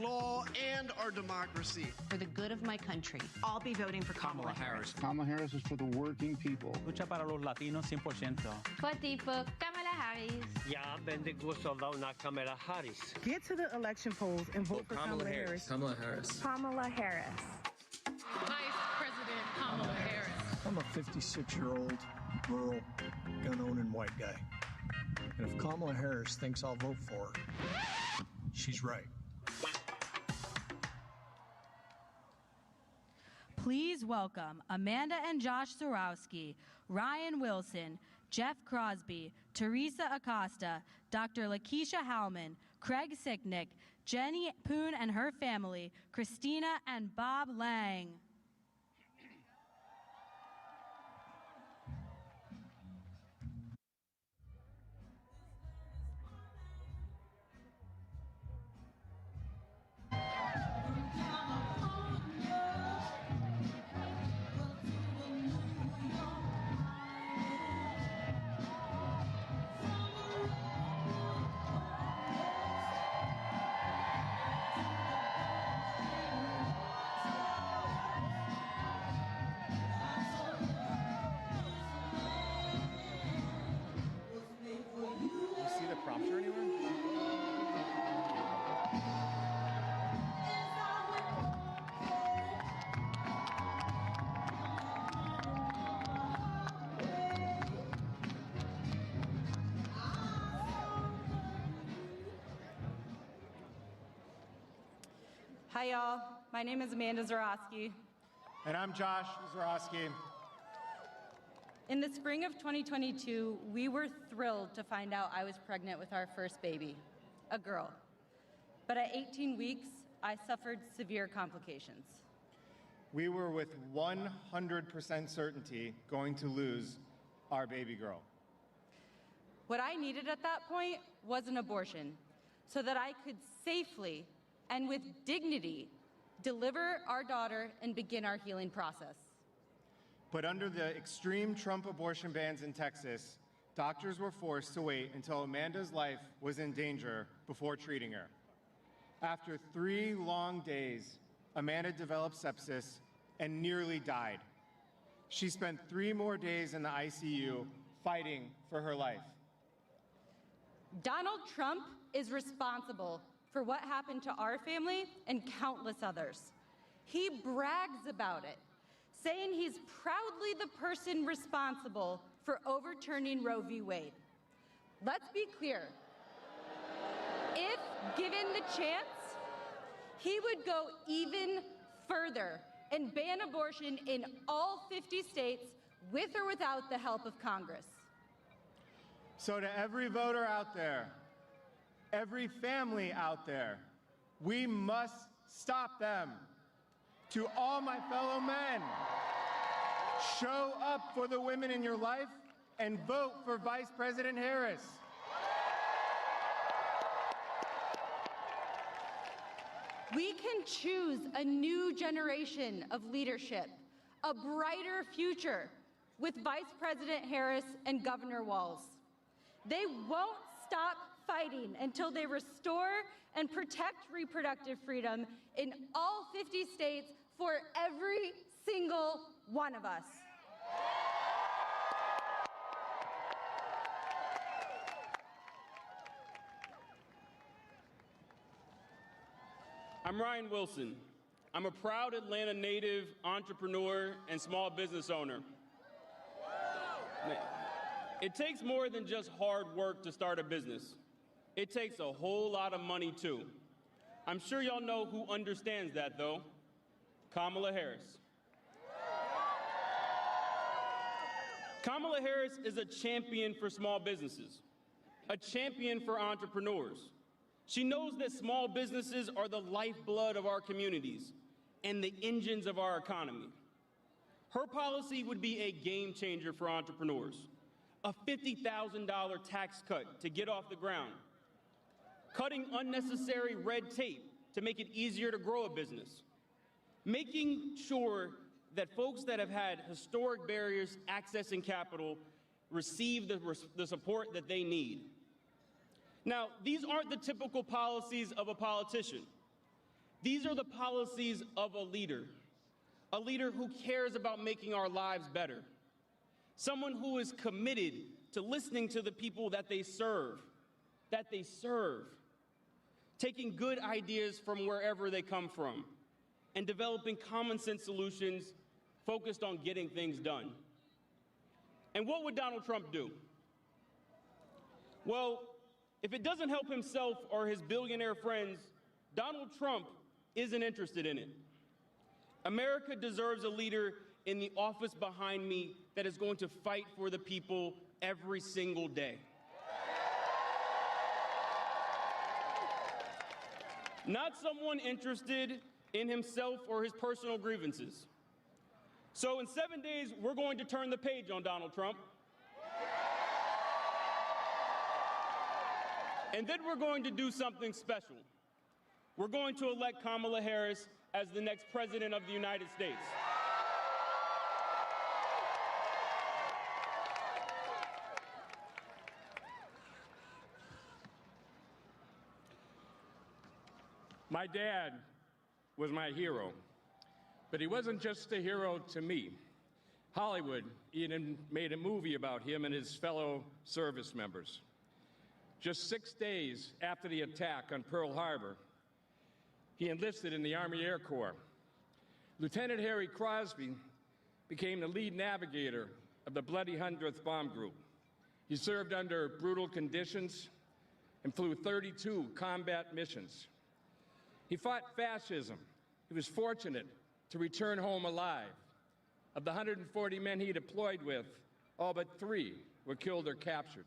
law and our democracy. For the good of my country, I'll be voting for Kamala Harris. Kamala Harris is for the working people. Lucha para los latinos 100%. Votei por Kamala Harris. Ja, będę głosował na Kamala Harris. Get to the election polls and vote for Kamala Harris. Kamala Harris. Kamala Harris. Vice President Kamala Harris. I'm a 56-year-old, rural, gun-owning white guy. And if Kamala Harris thinks I'll vote for her, she's right. Please welcome Amanda and Josh Zarowski, Ryan Wilson, Jeff Crosby, Teresa Acosta, Dr. Lakeisha Howman, Craig Sicknick, Jenny Poon and her family, Christina and Bob Lang. Prompter anywhere? Hi, y'all. My name is Amanda Zarowski. And I'm Josh Zarowski. In the spring of 2022, we were thrilled to find out I was pregnant with our first baby, a girl. But at 18 weeks, I suffered severe complications. We were with 100% certainty going to lose our baby girl. What I needed at that point was an abortion so that I could safely and with dignity deliver our daughter and begin our healing process. But under the extreme Trump abortion bans in Texas, doctors were forced to wait until Amanda's life was in danger before treating her. After 3 long days, Amanda developed sepsis and nearly died. She spent 3 more days in the ICU fighting for her life. Donald Trump is responsible for what happened to our family and countless others. He brags about it, saying he's proudly the person responsible for overturning Roe v. Wade. Let's be clear. If given the chance, he would go even further and ban abortion in all 50 states with or without the help of Congress. So to every voter out there, every family out there, we must stop them. To all my fellow men, show up for the women in your life and vote for Vice President Harris. We can choose a new generation of leadership, a brighter future with Vice President Harris and Governor Walz. They won't stop fighting until they restore and protect reproductive freedom in all 50 states for every single one of us. I'm Ryan Wilson. I'm a proud Atlanta native, entrepreneur, and small business owner. It takes more than just hard work to start a business. It takes a whole lot of money, too. I'm sure y'all know who understands that, though. Kamala Harris. Kamala Harris is a champion for small businesses, a champion for entrepreneurs. She knows that small businesses are the lifeblood of our communities and the engines of our economy. Her policy would be a game changer for entrepreneurs. A $50,000 tax cut to get off the ground, cutting unnecessary red tape to make it easier to grow a business, making sure that folks that have had historic barriers accessing capital receive the support that they need. Now, these aren't the typical policies of a politician. These are the policies of a leader who cares about making our lives better, someone who is committed to listening to the people that they serve, taking good ideas from wherever they come from, and developing common sense solutions focused on getting things done. And what would Donald Trump do? Well, if it doesn't help himself or his billionaire friends, Donald Trump isn't interested in it. America deserves a leader in the office behind me that is going to fight for the people every single day. Not someone interested in himself or his personal grievances. So in 7 days, we're going to turn the page on Donald Trump. And then we're going to do something special. We're going to elect Kamala Harris as the next President of the United States. My dad was my hero, but he wasn't just a hero to me. Hollywood even made a movie about him and his fellow service members. Just 6 days after the attack on Pearl Harbor, he enlisted in the Army Air Corps. Lieutenant Harry Crosby became the lead navigator of the Bloody 100th Bomb Group. He served under brutal conditions and flew 32 combat missions. He fought fascism. He was fortunate to return home alive. Of the 140 men he deployed with, all but 3 were killed or captured.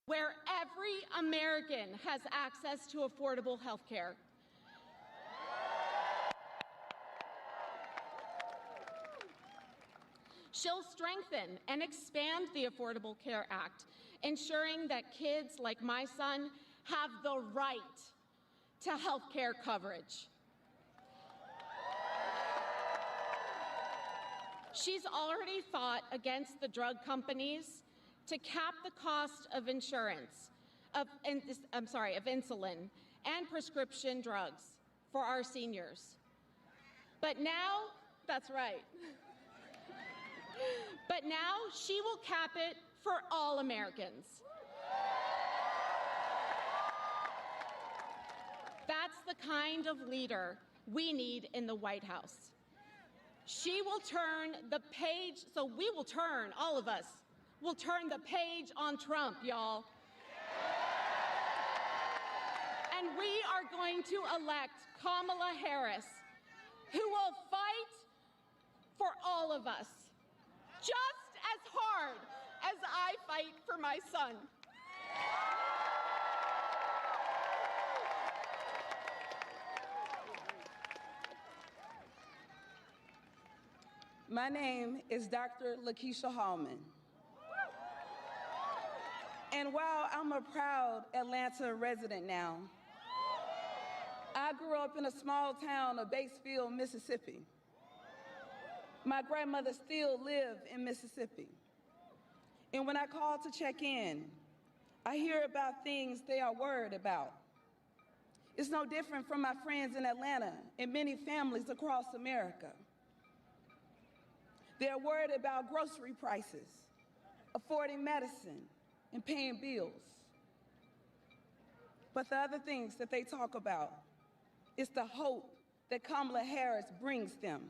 where every American has access to affordable health care. She'll strengthen and expand the Affordable Care Act, ensuring that kids like my son have the right to health care coverage. She's already fought against the drug companies to cap the cost of insurance, of insulin and prescription drugs for our seniors. But now, that's right. But now she will cap it for all Americans. That's the kind of leader we need in the White House. She will turn the page, so we will turn, all of us, will turn the page on Trump, y'all. And we are going to elect Kamala Harris, who will fight for all of us, just as hard as I fight for my son. My name is Dr. Lakeisha Hallman. And while I'm a proud Atlanta resident now, I grew up in a small town of Batesville, Mississippi. My grandmother still lived in Mississippi. And when I call to check in, I hear about things they are worried about. It's no different from my friends in Atlanta and many families across America. They're worried about grocery prices, affording medicine, and paying bills. But the other things that they talk about is the hope that Kamala Harris brings them.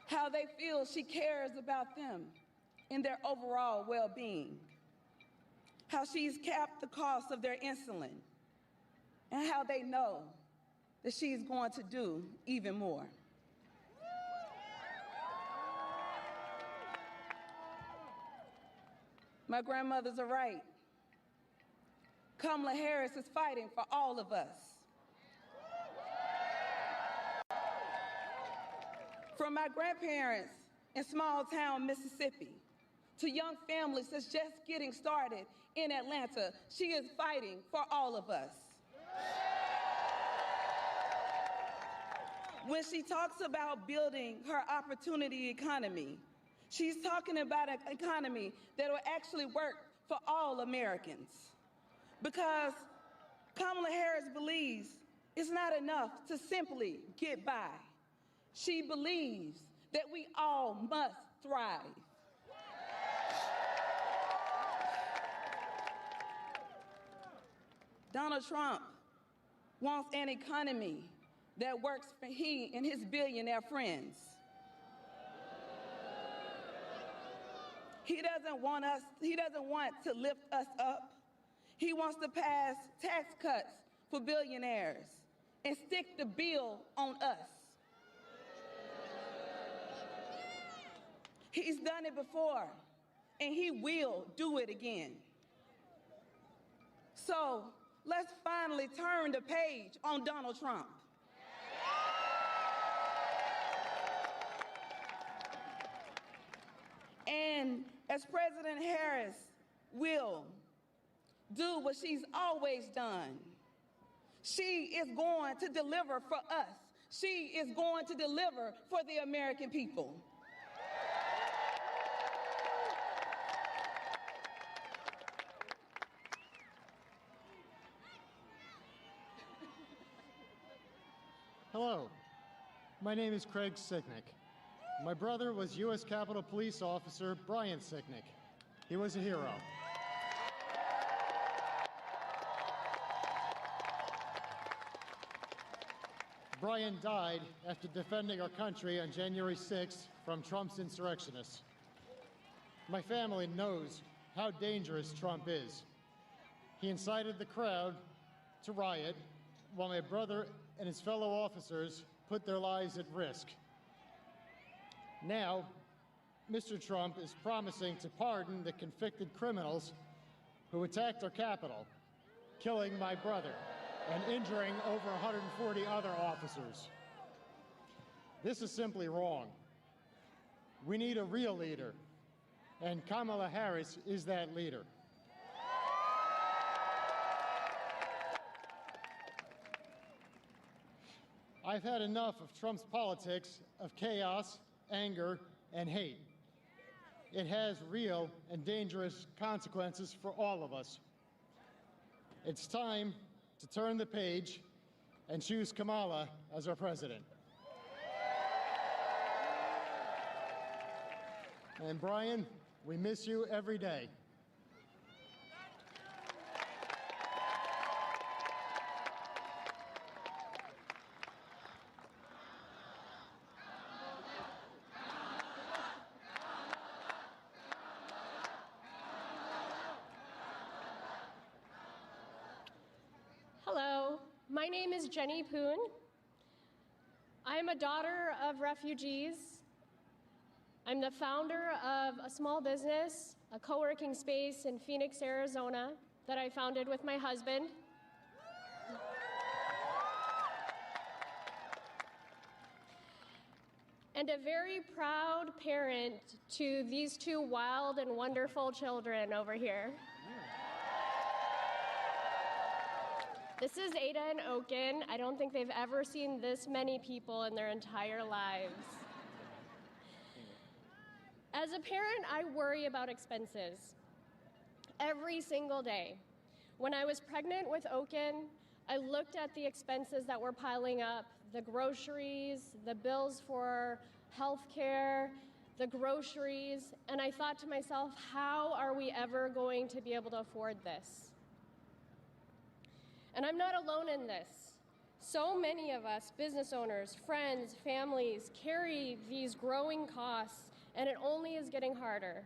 How they feel she cares about them and their overall well-being. How she's capped the cost of their insulin, and how they know that she's going to do even more. My grandmothers are right. Kamala Harris is fighting for all of us. From my grandparents in small town Mississippi to young families that's just getting started in Atlanta, she is fighting for all of us. When she talks about building her opportunity economy, she's talking about an economy that will actually work for all Americans. Because Kamala Harris believes it's not enough to simply get by. She believes that we all must thrive. Donald Trump wants an economy that works for he and his billionaire friends. He doesn't want to lift us up. He wants to pass tax cuts for billionaires and stick the bill on us. He's done it before, and he will do it again. So let's finally turn the page on Donald Trump. And as President Harris will do what she's always done, she is going to deliver for us. She is going to deliver for the American people. Hello, my name is Craig Sicknick. My brother was U.S. Capitol Police Officer Brian Sicknick. He was a hero. Brian died after defending our country on January 6th from Trump's insurrectionists. My family knows how dangerous Trump is. He incited the crowd to riot while my brother and his fellow officers put their lives at risk. Now, Mr. Trump is promising to pardon the convicted criminals who attacked our Capitol, killing my brother and injuring over 140 other officers. This is simply wrong. We need a real leader, and Kamala Harris is that leader. I've had enough of Trump's politics of chaos, anger, and hate. It has real and dangerous consequences for all of us. It's time to turn the page and choose Kamala as our president. And Brian, we miss you every day. Hello, my name is Jenny Poon. I am a daughter of refugees. I'm the founder of a small business, a co-working space in Phoenix, Arizona, that I founded with my husband. And a very proud parent to these two wild and wonderful children over here. This is Ada and Oaken. I don't think they've ever seen this many people in their entire lives. As a parent, I worry about expenses every single day. When I was pregnant with Oaken, I looked at the expenses that were piling up, the groceries, the bills for health care, the groceries, and I thought to myself, how are we ever going to be able to afford this? And I'm not alone in this. So many of us, business owners, friends, families, carry these growing costs, and it only is getting harder.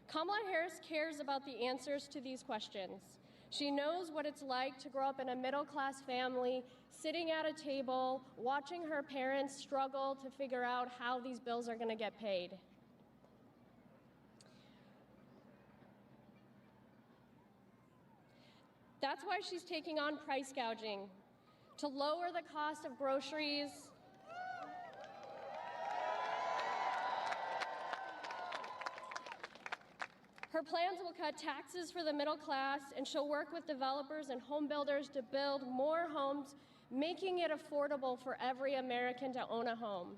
Kamala Harris cares about the answers to these questions. She knows what it's like to grow up in a middle-class family, sitting at a table, watching her parents struggle to figure out how these bills are going to get paid. That's why she's taking on price gouging, to lower the cost of groceries, her plans will cut taxes for the middle class, and she'll work with developers and home builders to build more homes, making it affordable for every American to own a home.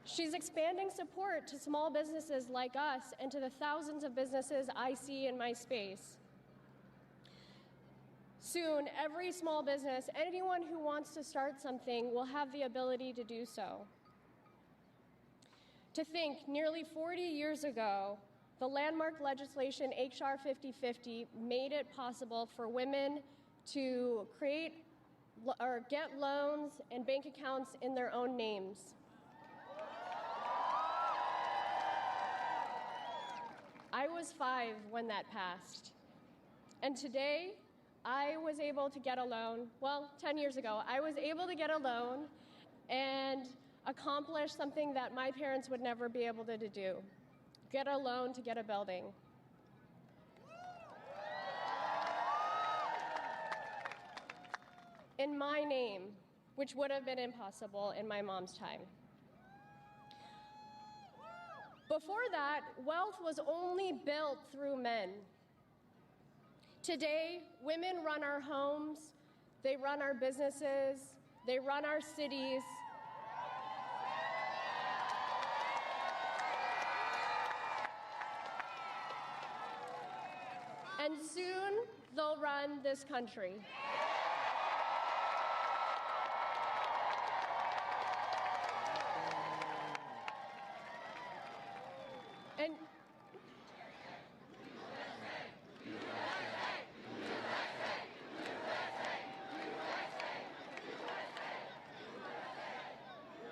She's expanding support to small businesses like us and to the thousands of businesses I see in my space. Soon, every small business, anyone who wants to start something, will have the ability to do so. To think, nearly 40 years ago, the landmark legislation HR 5050 made it possible for women to create or get loans and bank accounts in their own names. I was 5 when that passed. And today, I was able to get a loan. Well, 10 years ago, I was able to get a loan and accomplish something that my parents would never be able to do. Get a loan to get a building. In my name, which would have been impossible in my mom's time. Before that, wealth was only built through men. Today, women run our homes, they run our businesses, they run our cities. And soon, they'll run this country.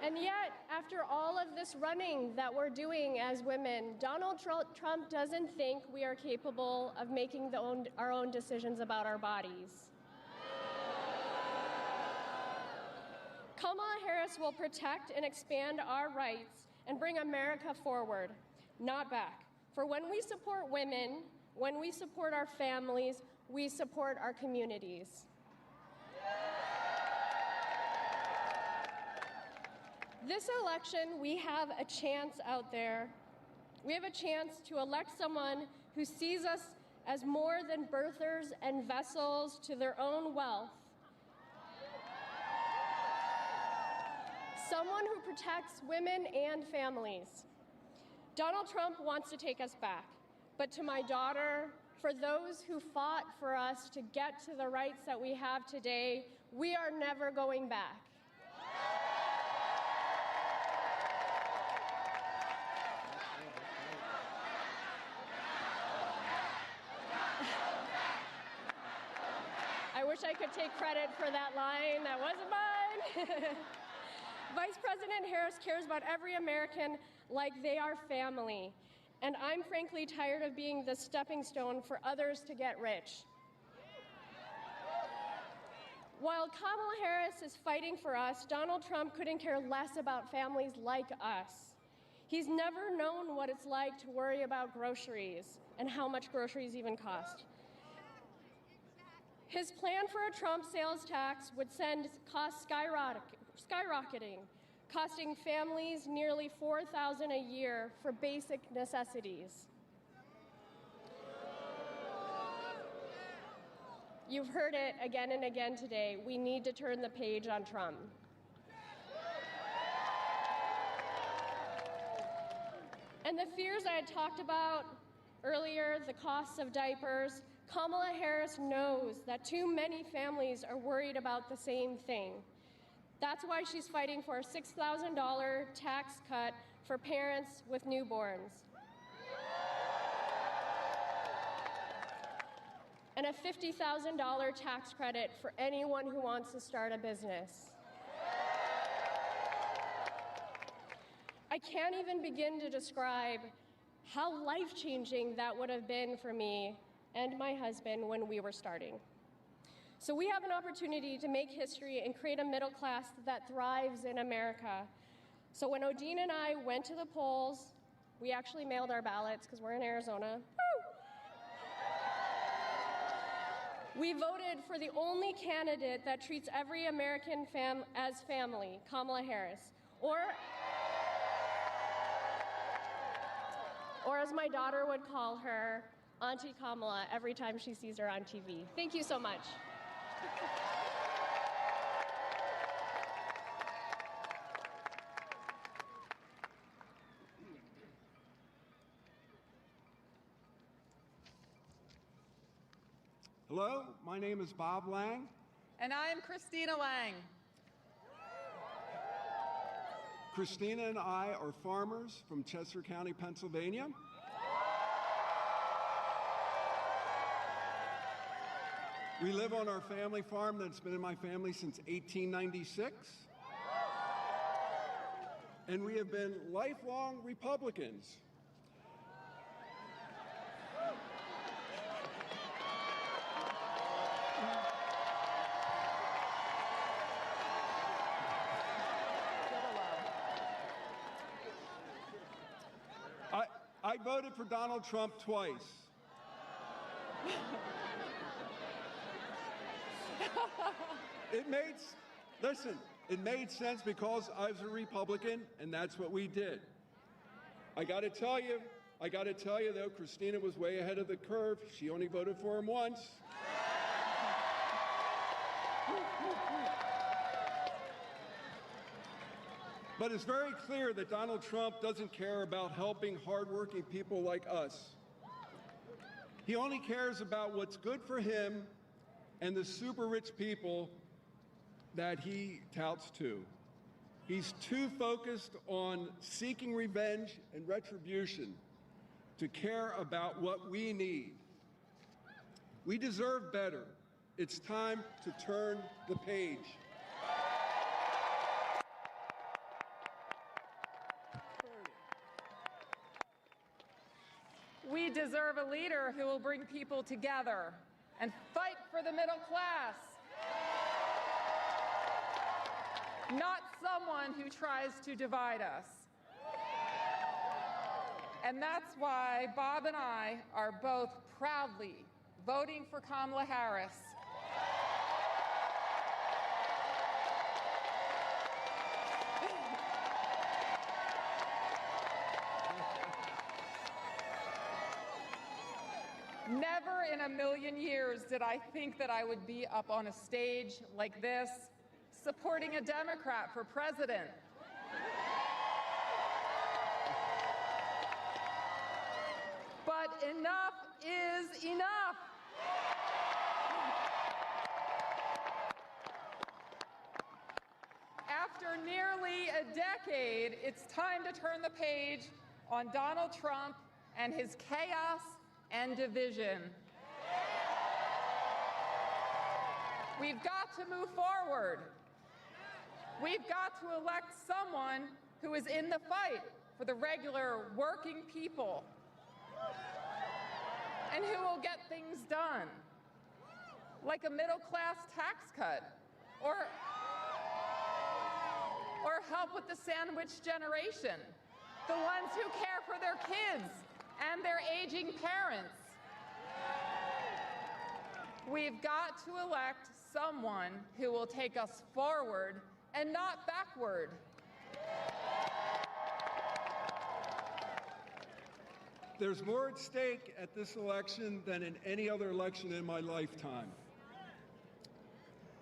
And yet, after all of this running that we're doing as women, Donald Trump doesn't think we are capable of making our own decisions about our bodies. Kamala Harris will protect and expand our rights and bring America forward, not back. For when we support women, when we support our families, we support our communities. This election, we have a chance out there. We have a chance to elect someone who sees us as more than birthers and vessels to their own wealth. Someone who protects women and families. Donald Trump wants to take us back, but to my daughter, for those who fought for us to get to the rights that we have today, we are never going back. I wish I could take credit for that line. That wasn't mine. Vice President Harris cares about every American like they are family. And I'm frankly tired of being the stepping stone for others to get rich. While Kamala Harris is fighting for us, Donald Trump couldn't care less about families like us. He's never known what it's like to worry about groceries and how much groceries even cost. His plan for a Trump sales tax would send costs skyrocketing, costing families nearly $4,000 a year for basic necessities. You've heard it again and again today. We need to turn the page on Trump. And the fears I had talked about earlier, the costs of diapers, Kamala Harris knows that too many families are worried about the same thing. That's why she's fighting for a $6,000 tax cut for parents with newborns. And a $50,000 tax credit for anyone who wants to start a business. I can't even begin to describe how life-changing that would have been for me and my husband when we were starting. So we have an opportunity to make history and create a middle class that thrives in America. So when Odine and I went to the polls, we actually mailed our ballots because we're in Arizona. Woo! We voted for the only candidate that treats every American as family, Kamala Harris. Or as my daughter would call her, Auntie Kamala, every time she sees her on TV. Thank you so much. Hello, my name is Bob Lang. And I am Christina Lang. Christina and I are farmers from Chester County, Pennsylvania. We live on our family farm that's been in my family since 1896. And we have been lifelong Republicans. I voted for Donald Trump twice. It made sense because I was a Republican, and that's what we did. I got to tell you though, Christina was way ahead of the curve. She only voted for him once. But it's very clear that Donald Trump doesn't care about helping hardworking people like us. He only cares about what's good for him and the super rich people that he touts to. He's too focused on seeking revenge and retribution to care about what we need. We deserve better. It's time to turn the page. We deserve a leader who will bring people together and fight for the middle class. not someone who tries to divide us. And that's why Bob and I are both proudly voting for Kamala Harris. Never in a million years did I think that I would be up on a stage like this, supporting a Democrat for president. But enough is enough. After nearly a decade, it's time to turn the page on Donald Trump and his chaos and division. We've got to move forward. We've got to elect someone who is in the fight for the regular working people and who will get things done, like a middle-class tax cut or help with the sandwich generation, the ones who care for their kids and their aging parents. We've got to elect someone who will take us forward and not backward. There's more at stake at this election than in any other election in my lifetime.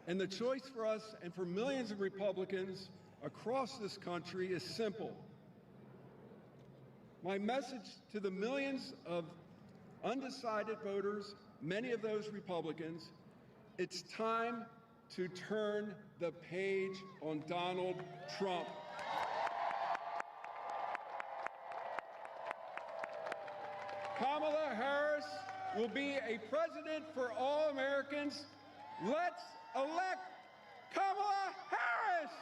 And the choice for us and for millions of Republicans across this country is simple. My message to the millions of undecided voters, many of those Republicans, it's time to turn the page on Donald Trump. Kamala Harris will be a president for all Americans. Let's elect Kamala Harris!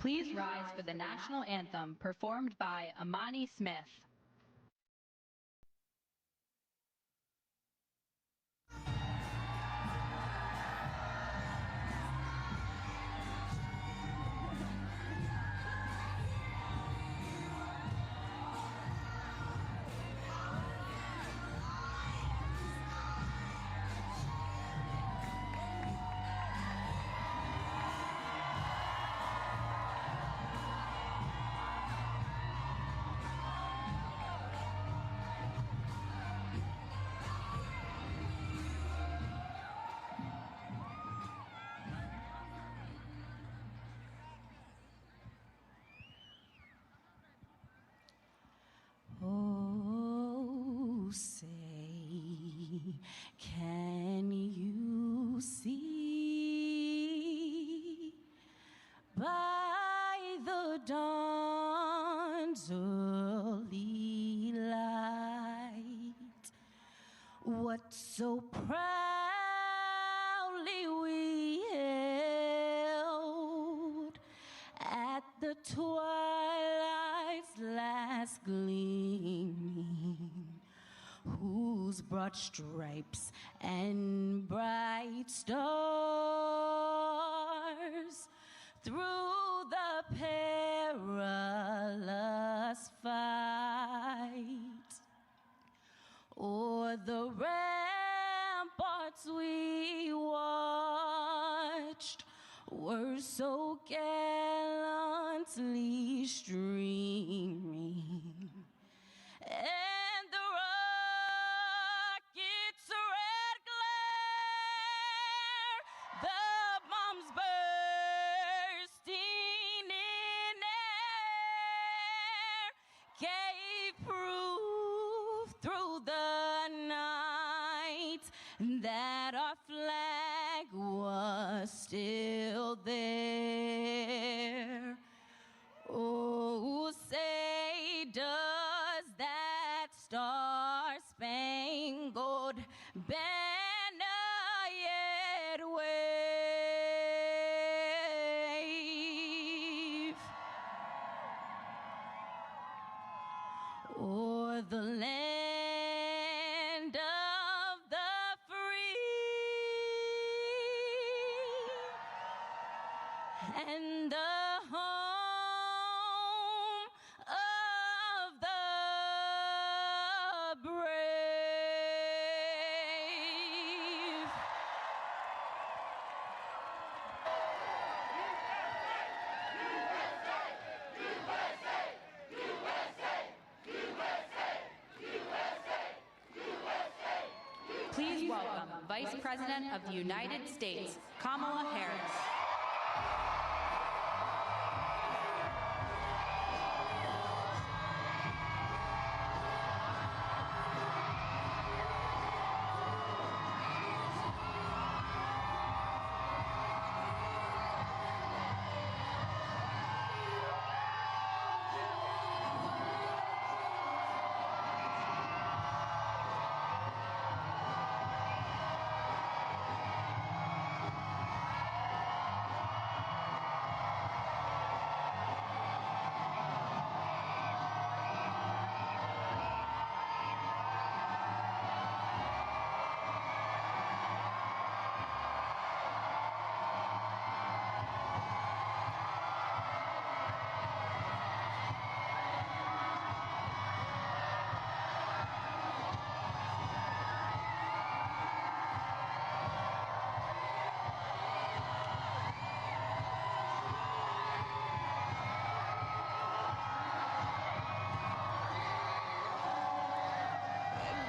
Please rise for the national anthem performed by Amani Smith. Oh, say, can you see by the dawn's early light what so proudly we held at the twilight's last gleaming, whose broad stripes and bright stars through the perilous fight o'er the ramparts we watched were so gallantly streaming, and the rocket's red glare, the bombs bursting in air, gave proof through the night that our flag was still there. Oh, say, does that star-spangled banner yet wave o'er the land of the free and the home of the brave? Please welcome Vice President of the United States, Kamala Harris.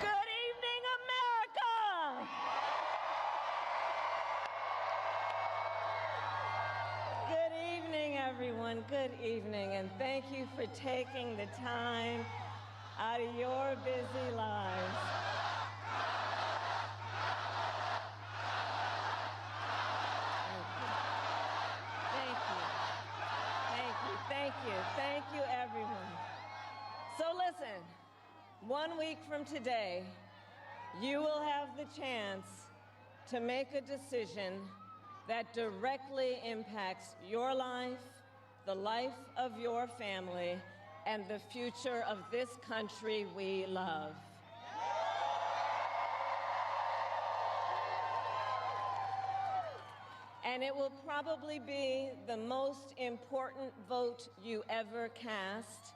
Good evening, America! Good evening, everyone. Good evening, and thank you for taking the time out of your busy lives. Thank you. Thank you. Thank you. Thank you, everyone. So listen, 1 week from today, you will have the chance to make a decision that directly impacts your life the life of your family, and the future of this country we love. And it will probably be the most important vote you ever cast.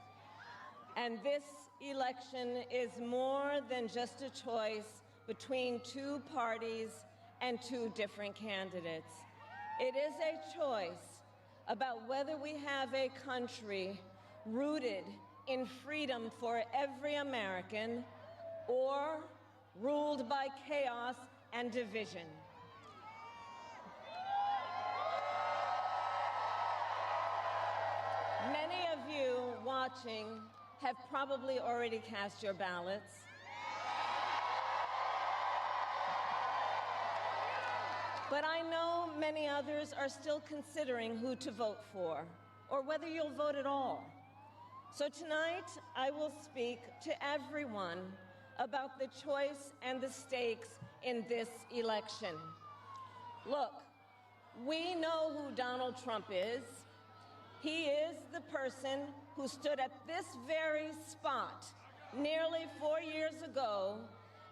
And this election is more than just a choice between two parties and two different candidates. It is a choice about whether we have a country rooted in freedom for every American or ruled by chaos and division. Many of you watching have probably already cast your ballots. But I know many others are still considering who to vote for, or whether you'll vote at all. So tonight, I will speak to everyone about the choice and the stakes in this election. Look, we know who Donald Trump is. He is the person who stood at this very spot nearly 4 years ago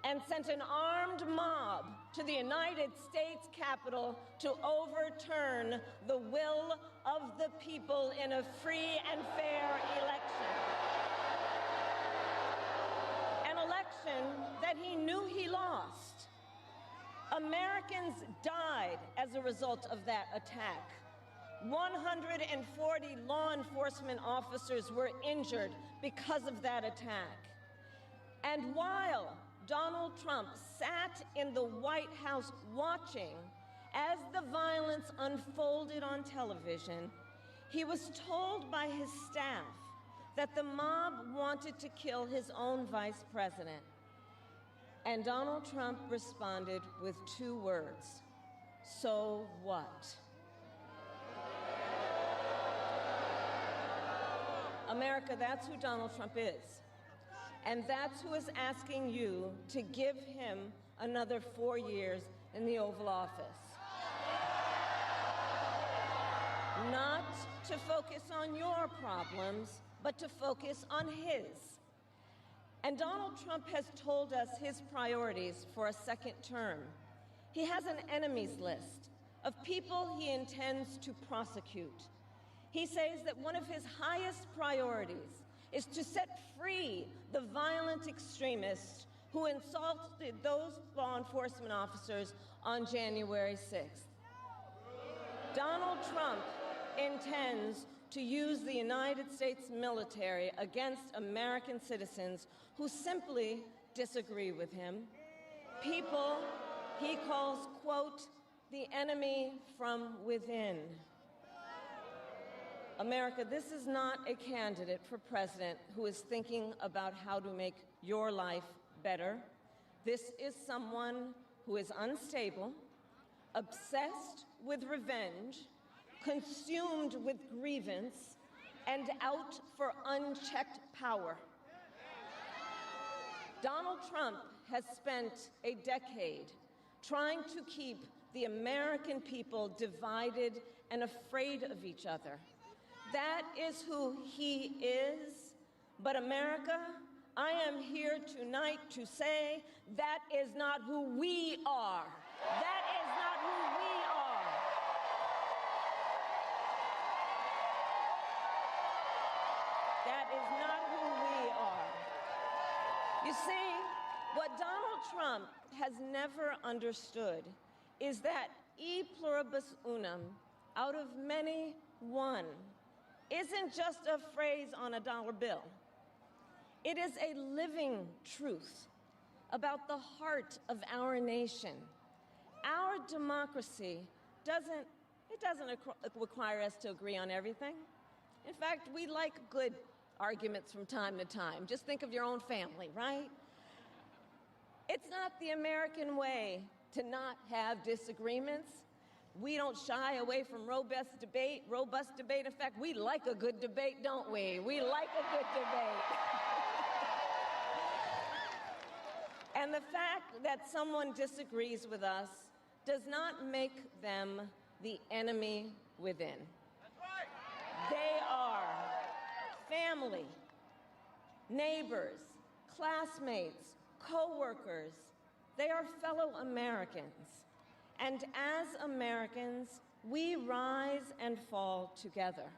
and sent an armed mob to the United States Capitol to overturn the will of the people in a free and fair election. An election that he knew he lost. Americans died as a result of that attack. 140 law enforcement officers were injured because of that attack. And while Donald Trump sat in the White House watching as the violence unfolded on television, he was told by his staff that the mob wanted to kill his own vice president. And Donald Trump responded with 2 words: "So what?" America, that's who Donald Trump is. And that's who is asking you to give him another 4 years in the Oval Office. Not to focus on your problems, but to focus on his. And Donald Trump has told us his priorities for a second term. He has an enemies list of people he intends to prosecute. He says that one of his highest priorities is to set free the violent extremists who insulted those law enforcement officers on January 6th. Donald Trump intends to use the United States military against American citizens who simply disagree with him. People he calls, quote, the enemy from within. America, this is not a candidate for president who is thinking about how to make your life better. This is someone who is unstable, obsessed with revenge, consumed with grievance, and out for unchecked power. Donald Trump has spent a decade trying to keep the American people divided and afraid of each other. That is who he is. But America, I am here tonight to say that is not who we are. That is not who we are. That is not who we are. You see, what Donald Trump has never understood is that e pluribus unum, out of many, one, isn't just a phrase on a dollar bill. It is a living truth about the heart of our nation. Our democracy doesn't require us to agree on everything. In fact, we like good arguments from time to time. Just think of your own family, right? It's not the American way to not have disagreements. We don't shy away from robust debate. In fact, we like a good debate, don't we? We like a good debate. And the fact that someone disagrees with us does not make them the enemy within. That's right. They are family, neighbors, classmates, co-workers. They are fellow Americans. And as Americans, we rise and fall together.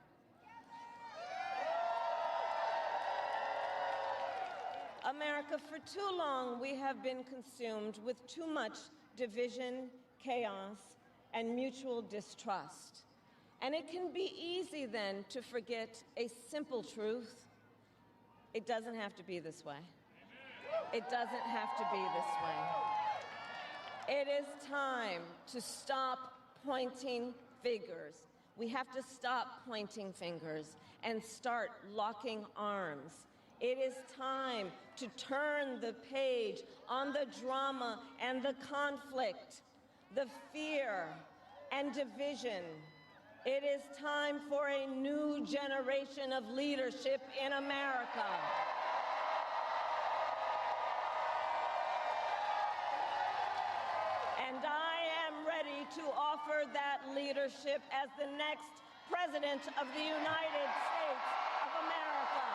America, for too long, we have been consumed with too much division, chaos, and mutual distrust. And it can be easy then to forget a simple truth. It doesn't have to be this way. It doesn't have to be this way. It is time to stop pointing fingers. We have to stop pointing fingers and start locking arms. It is time to turn the page on the drama and the conflict, the fear and division. It is time for a new generation of leadership in America. And I am ready to offer that leadership as the next President of the United States of America.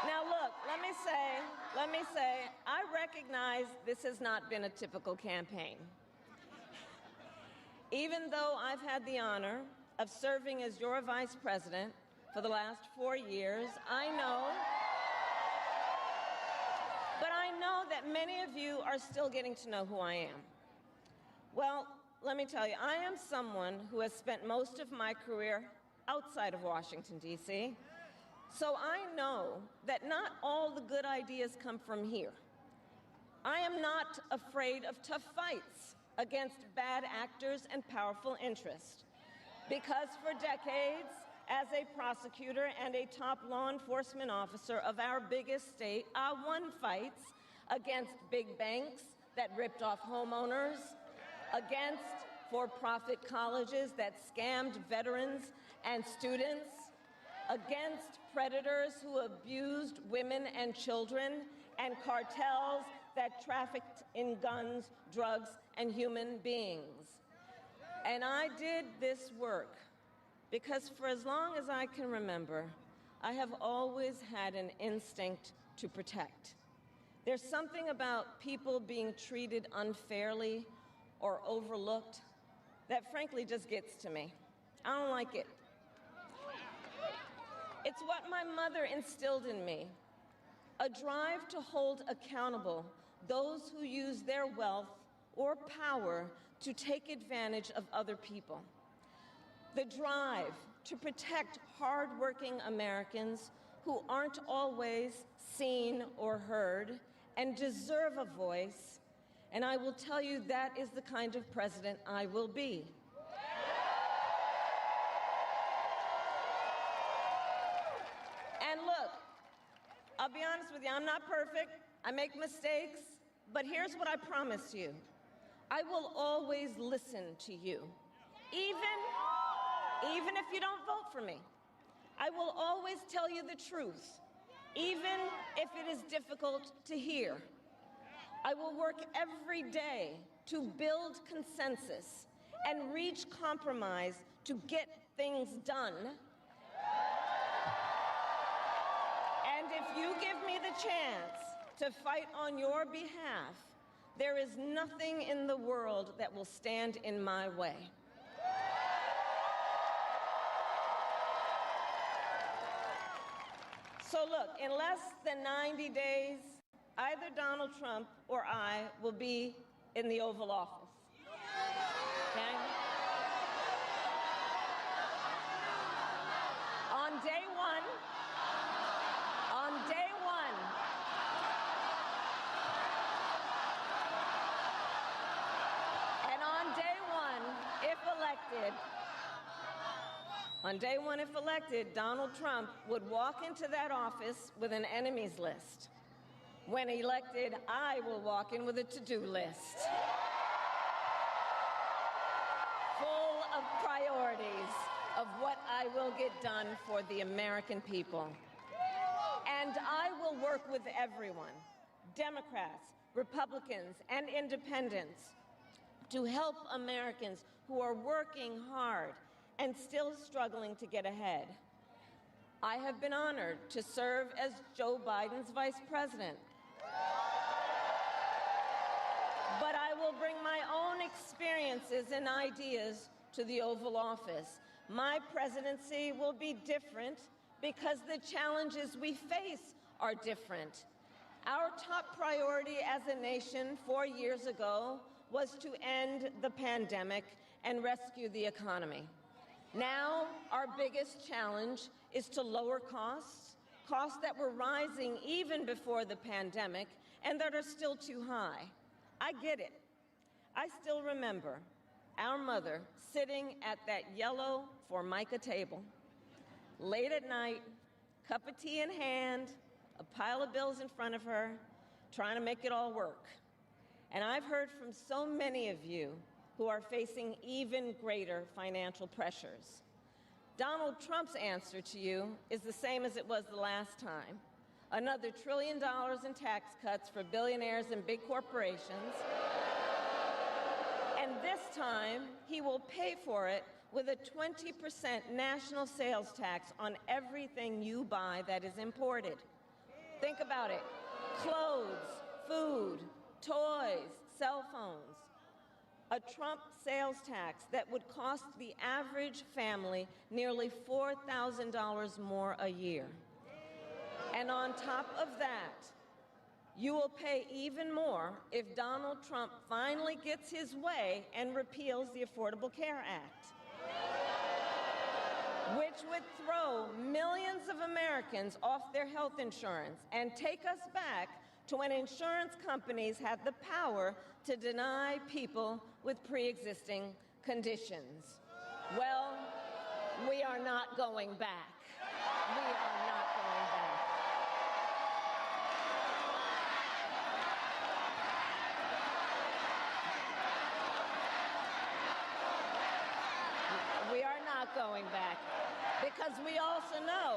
Now look, let me say, I recognize this has not been a typical campaign. Even though I've had the honor of serving as your vice president for the last 4 years, I know that many of you are still getting to know who I am. Well, let me tell you, I am someone who has spent most of my career outside of Washington, D.C., so I know that not all the good ideas come from here. I am not afraid of tough fights against bad actors and powerful interests, because for decades, as a prosecutor and a top law enforcement officer of our biggest state, I won fights against big banks that ripped off homeowners, against for-profit colleges that scammed veterans and students, against predators who abused women and children, and cartels that trafficked in guns, drugs, and human beings. And I did this work because for as long as I can remember, I have always had an instinct to protect. There's something about people being treated unfairly or overlooked that frankly just gets to me. I don't like it. It's what my mother instilled in me, a drive to hold accountable those who use their wealth or power to take advantage of other people. The drive to protect hardworking Americans who aren't always seen or heard and deserve a voice, and I will tell you that is the kind of president I will be. And look, I'll be honest with you, I'm not perfect, I make mistakes, but here's what I promise you. I will always listen to you, even if you don't vote for me. I will always tell you the truth, even if it is difficult to hear. I will work every day to build consensus and reach compromise to get things done. And if you give me the chance to fight on your behalf, there is nothing in the world that will stand in my way. So look, in less than 90 days, either Donald Trump or I will be in the Oval Office. Okay? On day one, and on day one, if elected, Donald Trump would walk into that office with an enemies list. When elected, I will walk in with a to-do list, full of priorities of what I will get done for the American people. And I will work with everyone, Democrats, Republicans, and independents, to help Americans who are working hard and still struggling to get ahead. I have been honored to serve as Joe Biden's vice president. But I will bring my own experiences and ideas to the Oval Office. My presidency will be different because the challenges we face are different. Our top priority as a nation 4 years ago was to end the pandemic and rescue the economy. Now, our biggest challenge is to lower costs that were rising even before the pandemic and that are still too high. I get it. I still remember our mother sitting at that yellow Formica table, late at night, cup of tea in hand, a pile of bills in front of her, trying to make it all work. And I've heard from so many of you who are facing even greater financial pressures. Donald Trump's answer to you is the same as it was the last time. Another $1 trillion in tax cuts for billionaires and big corporations. And this time, he will pay for it with a 20% national sales tax on everything you buy that is imported. Think about it. Clothes, food, toys, cell phones. A Trump sales tax that would cost the average family nearly $4,000 more a year. And on top of that, you will pay even more if Donald Trump finally gets his way and repeals the Affordable Care Act, which would throw millions of Americans off their health insurance and take us back to when insurance companies had the power to deny people with pre-existing conditions. Well, we are not going back. We are not going back. We are not going back because we also know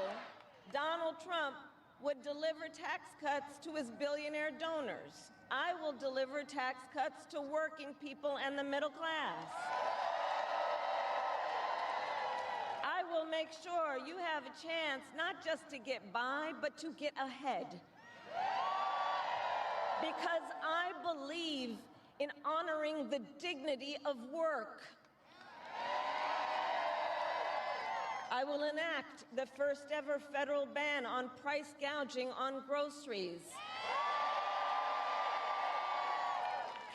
Donald Trump would deliver tax cuts to his billionaire donors. I will deliver tax cuts to working people and the middle class. I will make sure you have a chance not just to get by, but to get ahead. Because I believe in honoring the dignity of work. I will enact the first ever federal ban on price gouging on groceries.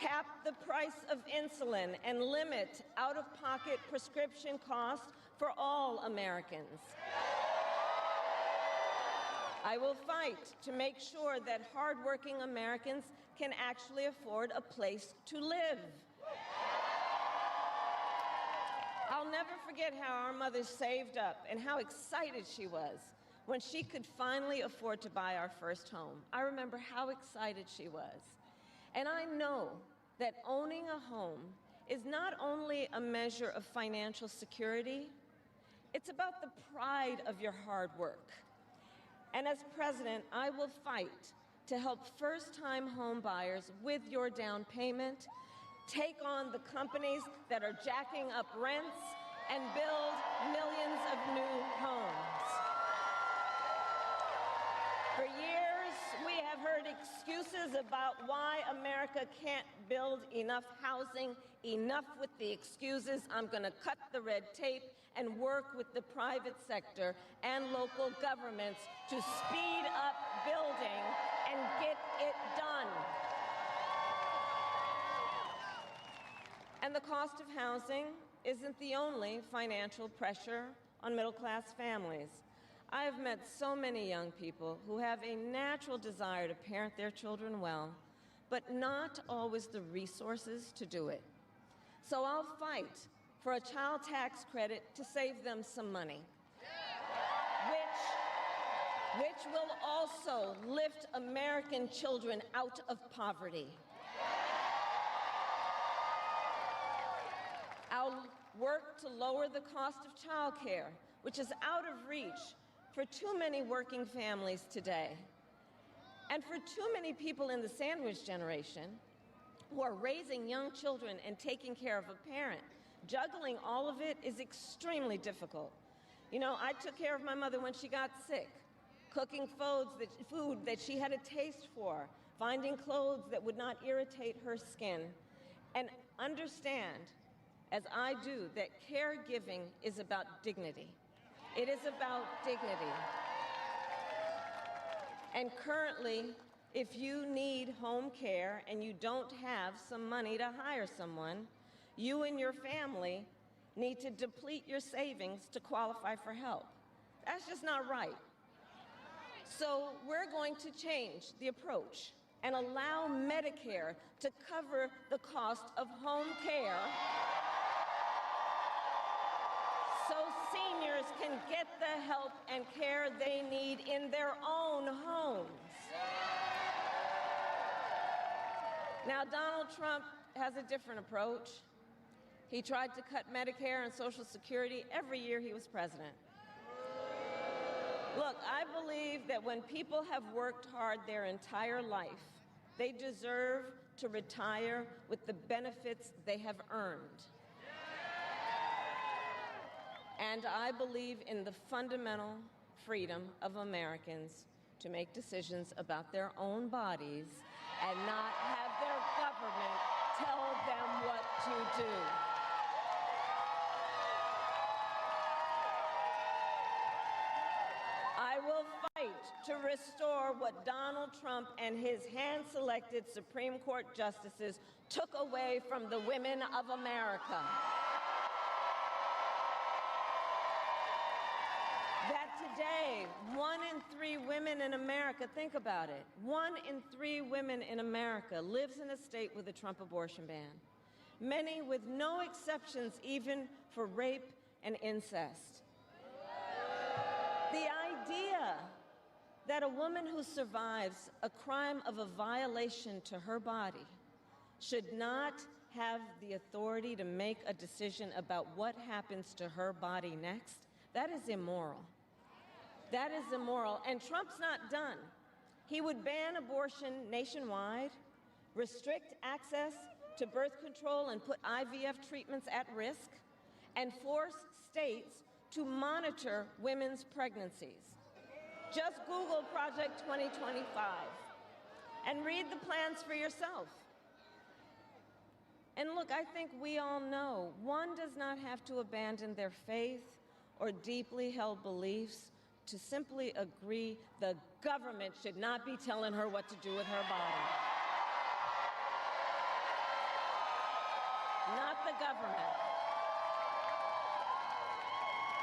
Cap the price of insulin and limit out-of-pocket prescription costs for all Americans. I will fight to make sure that hardworking Americans can actually afford a place to live. I'll never forget how our mother saved up and how excited she was when she could finally afford to buy our first home. I remember how excited she was. And I know that owning a home is not only a measure of financial security, it's about the pride of your hard work. And as president, I will fight to help first-time home buyers with your down payment, take on the companies that are jacking up rents, and build millions of new homes. For years, we have heard excuses about why America can't build enough housing. Enough with the excuses. I'm going to cut the red tape and work with the private sector and local governments to speed up building and get it done. And the cost of housing isn't the only financial pressure on middle-class families. I have met so many young people who have a natural desire to parent their children well, but not always the resources to do it. So I'll fight for a child tax credit to save them some money, which will also lift American children out of poverty. I'll work to lower the cost of child care, which is out of reach for too many working families today. And for too many people in the sandwich generation, who are raising young children and taking care of a parent. Juggling all of it is extremely difficult. You know, I took care of my mother when she got sick, cooking food that she had a taste for, finding clothes that would not irritate her skin. And understand, as I do, that caregiving is about dignity. It is about dignity. And currently, if you need home care and you don't have some money to hire someone, you and your family need to deplete your savings to qualify for help. That's just not right. So we're going to change the approach and allow Medicare to cover the cost of home care so seniors can get the help and care they need in their own homes. Now, Donald Trump has a different approach. He tried to cut Medicare and Social Security every year he was president. Look, I believe that when people have worked hard their entire life, they deserve to retire with the benefits they have earned. And I believe in the fundamental freedom of Americans to make decisions about their own bodies and not have their government tell them what to do. I will fight to restore what Donald Trump and his hand-selected Supreme Court justices took away from the women of America. That today, 1 in 3 women in America, think about it, 1 in 3 women in America lives in a state with a Trump abortion ban. Many with no exceptions even for rape and incest. The idea that a woman who survives a crime of a violation to her body should not have the authority to make a decision about what happens to her body next, that is immoral. That is immoral, and Trump's not done. He would ban abortion nationwide, restrict access to birth control and put IVF treatments at risk, and force states to monitor women's pregnancies. Just Google Project 2025 and read the plans for yourself. And look, I think we all know one does not have to abandon their faith or deeply held beliefs to simply agree the government should not be telling her what to do with her body. Not the government.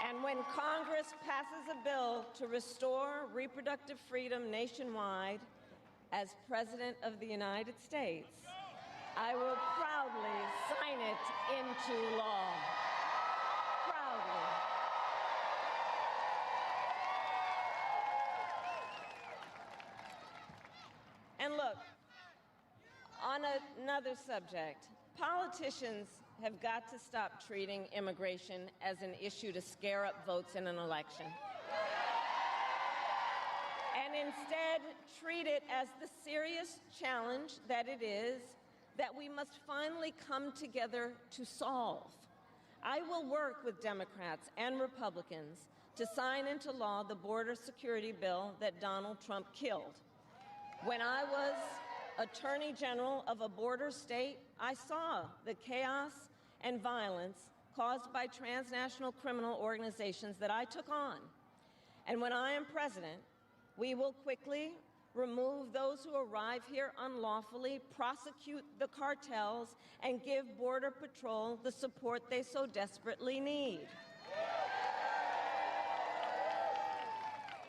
And when Congress passes a bill to restore reproductive freedom nationwide, as President of the United States, I will proudly sign it into law. Proudly. And look, on another subject, politicians have got to stop treating immigration as an issue to scare up votes in an election. And instead, treat it as the serious challenge that it is that we must finally come together to solve. I will work with Democrats and Republicans to sign into law the border security bill that Donald Trump killed. When I was Attorney General of a border state, I saw the chaos and violence caused by transnational criminal organizations that I took on. And when I am president, we will quickly remove those who arrive here unlawfully, prosecute the cartels, and give Border Patrol the support they so desperately need.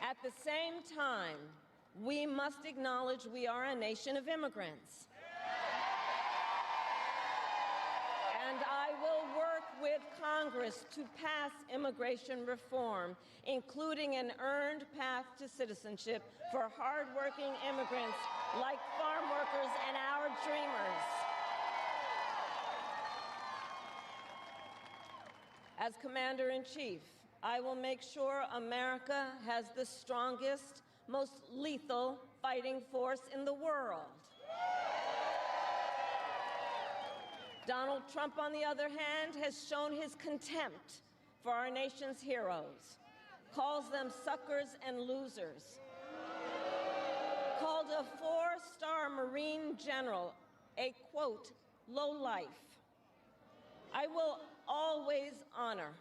At the same time, we must acknowledge we are a nation of immigrants. And I will work with Congress to pass immigration reform, including an earned path to citizenship for hardworking immigrants like farm workers and our dreamers. As Commander-in-Chief, I will make sure America has the strongest, most lethal fighting force in the world. Donald Trump, on the other hand, has shown his contempt for our nation's heroes, calls them suckers and losers, called a 4-star Marine general a, quote, lowlife. I will always honor,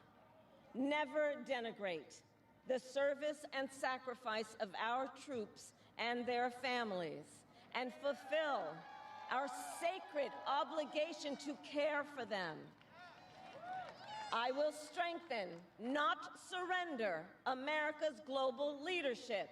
never denigrate, the service and sacrifice of our troops and their families, and fulfill our sacred obligation to care for them. I will strengthen, not surrender, America's global leadership.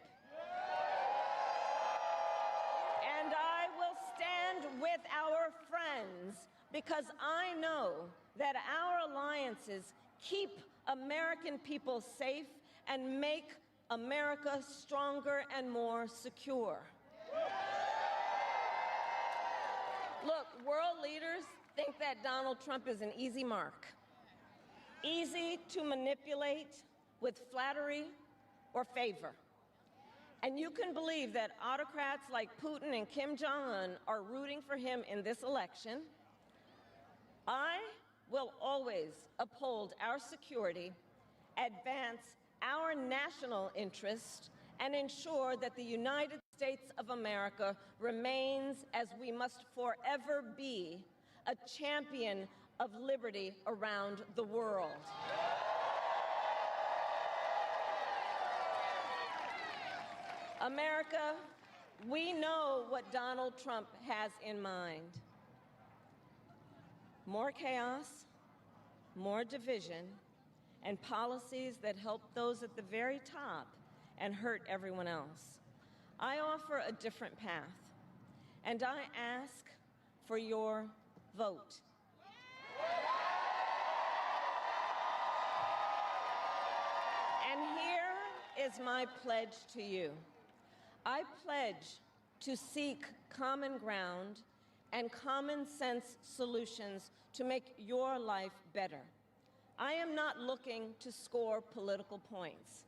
And I will stand with our friends because I know that our alliances keep American people safe and make America stronger and more secure. Look, world leaders think that Donald Trump is an easy mark, easy to manipulate with flattery or favor. And you can believe that autocrats like Putin and Kim Jong-un are rooting for him in this election. I will always uphold our security, advance our national interest, and ensure that the United States of America remains, as we must forever be, a champion of liberty around the world. America, we know what Donald Trump has in mind. More chaos, more division, and policies that help those at the very top and hurt everyone else. I offer a different path, and I ask for your vote. And here is my pledge to you. I pledge to seek common ground and common sense solutions to make your life better. I am not looking to score political points.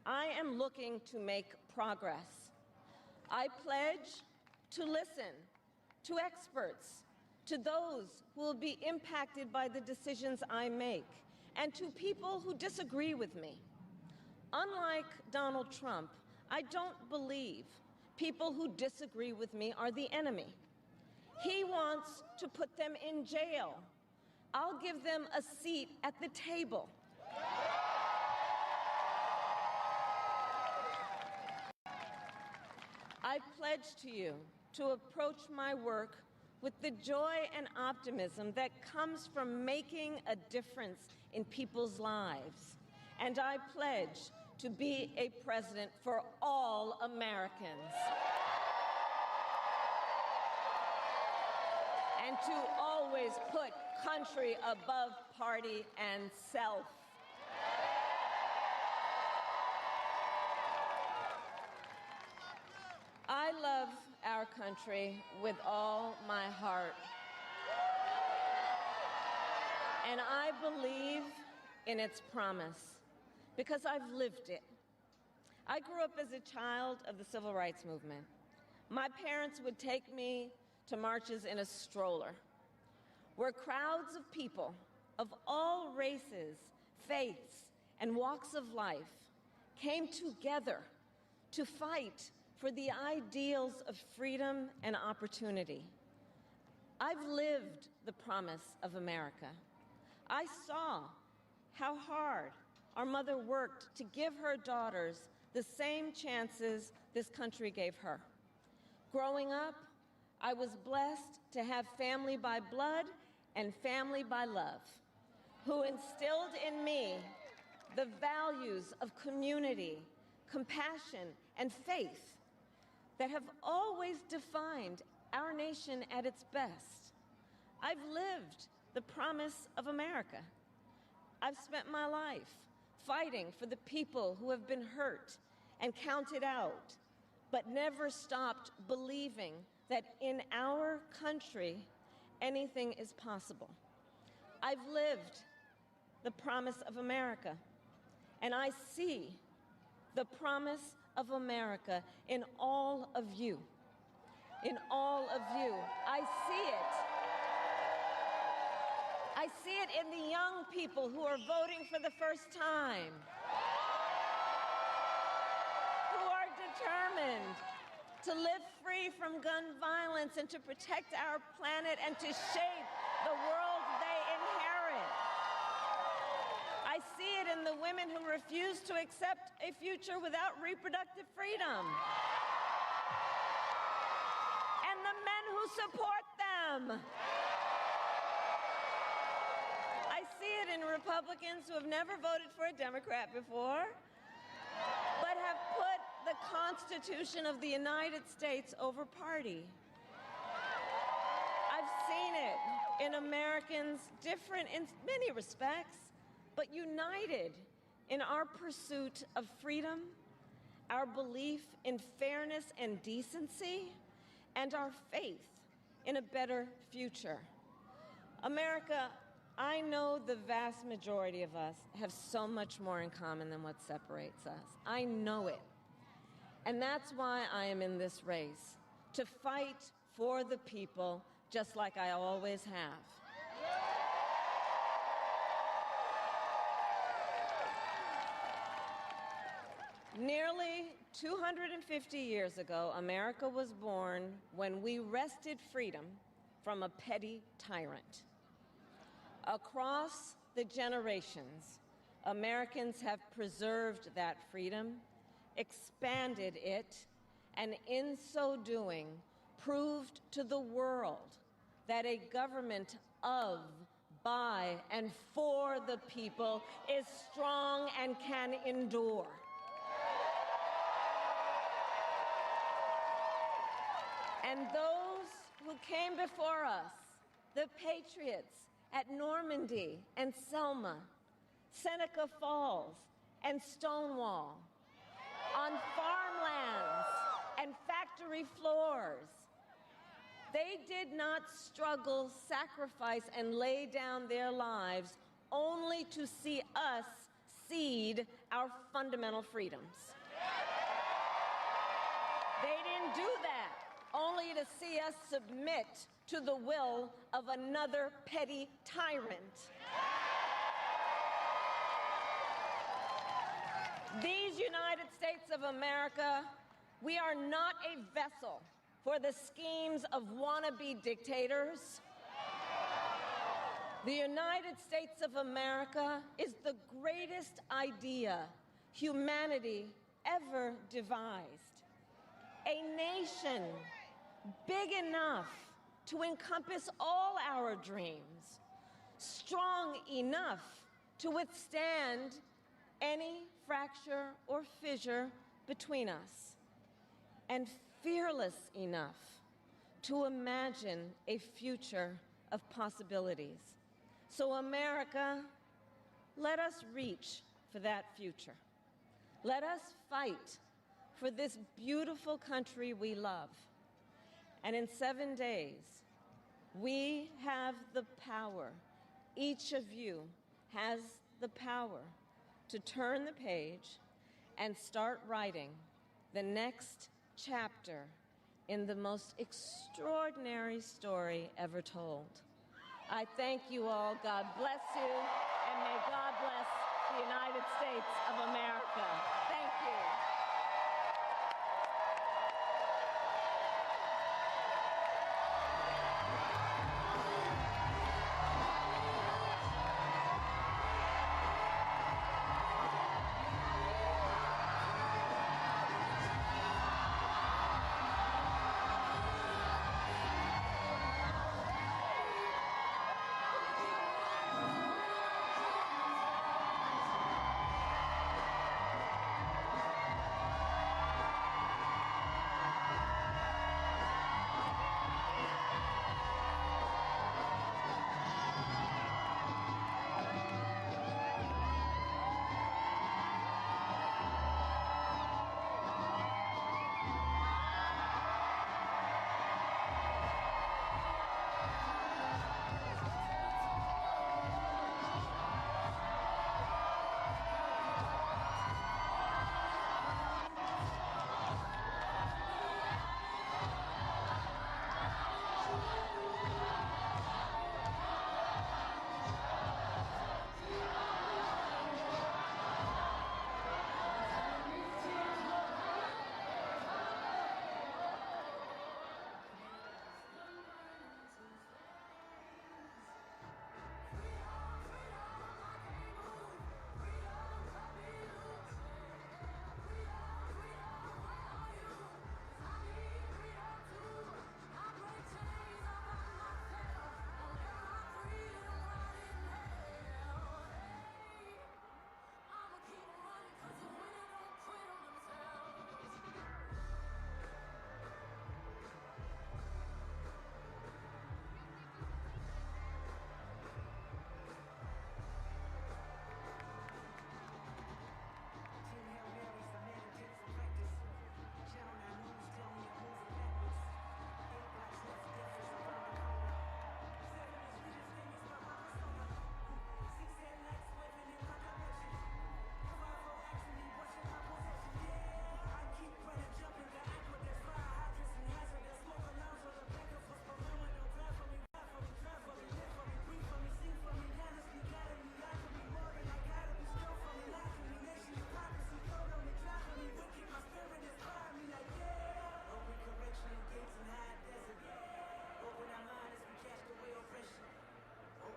I am looking to make progress. I pledge to listen to experts, to those who will be impacted by the decisions I make, and to people who disagree with me. Unlike Donald Trump, I don't believe people who disagree with me are the enemy. He wants to put them in jail. I'll give them a seat at the table. I pledge to you to approach my work with the joy and optimism that comes from making a difference in people's lives. And I pledge to be a president for all Americans. And to always put country above party and self. I love our country with all my heart. And I believe in its promise because I've lived it. I grew up as a child of the Civil Rights Movement. My parents would take me to marches in a stroller, where crowds of people of all races, faiths, and walks of life came together to fight for the ideals of freedom and opportunity. I've lived the promise of America. I saw how hard our mother worked to give her daughters the same chances this country gave her. Growing up, I was blessed to have family by blood and family by love, who instilled in me the values of community, compassion, and faith that have always defined our nation at its best. I've lived the promise of America. I've spent my life fighting for the people who have been hurt and counted out, but never stopped believing that in our country, anything is possible. I've lived the promise of America, and I see the promise of America in all of you. In all of you. I see it. I see it in the young people who are voting for the first time, who are determined to live free from gun violence and to protect our planet and to shape the world they inherit. I see it in the women who refuse to accept a future without reproductive freedom, and the men who support them. I see it in Republicans who have never voted for a Democrat before, but have put the Constitution of the United States over party. I've seen it in Americans different in many respects, but united in our pursuit of freedom, our belief in fairness and decency, and our faith in a better future. America, I know the vast majority of us have so much more in common than what separates us. I know it. And that's why I am in this race, to fight for the people, just like I always have. Nearly 250 years ago, America was born when we wrested freedom from a petty tyrant. Across the generations, Americans have preserved that freedom, expanded it, and in so doing, proved to the world that a government of, by, and for the people is strong and can endure. And those who came before us, the patriots at Normandy and Selma, Seneca Falls and Stonewall, on farmlands and factory floors, they did not struggle, sacrifice, and lay down their lives only to see us cede our fundamental freedoms. They didn't do that only to see us submit to the will of another petty tyrant. These United States of America, we are not a vessel for the schemes of wannabe dictators. The United States of America is the greatest idea humanity ever devised. A nation big enough to encompass all our dreams, strong enough to withstand any fracture or fissure between us, and fearless enough to imagine a future of possibilities. So America, let us reach for that future. Let us fight for this beautiful country we love. And in 7 days, we have the power, each of you has the power to turn the page and start writing the next chapter in the most extraordinary story ever told. I thank you all. God bless you, and may God bless the United States of America. Thank you.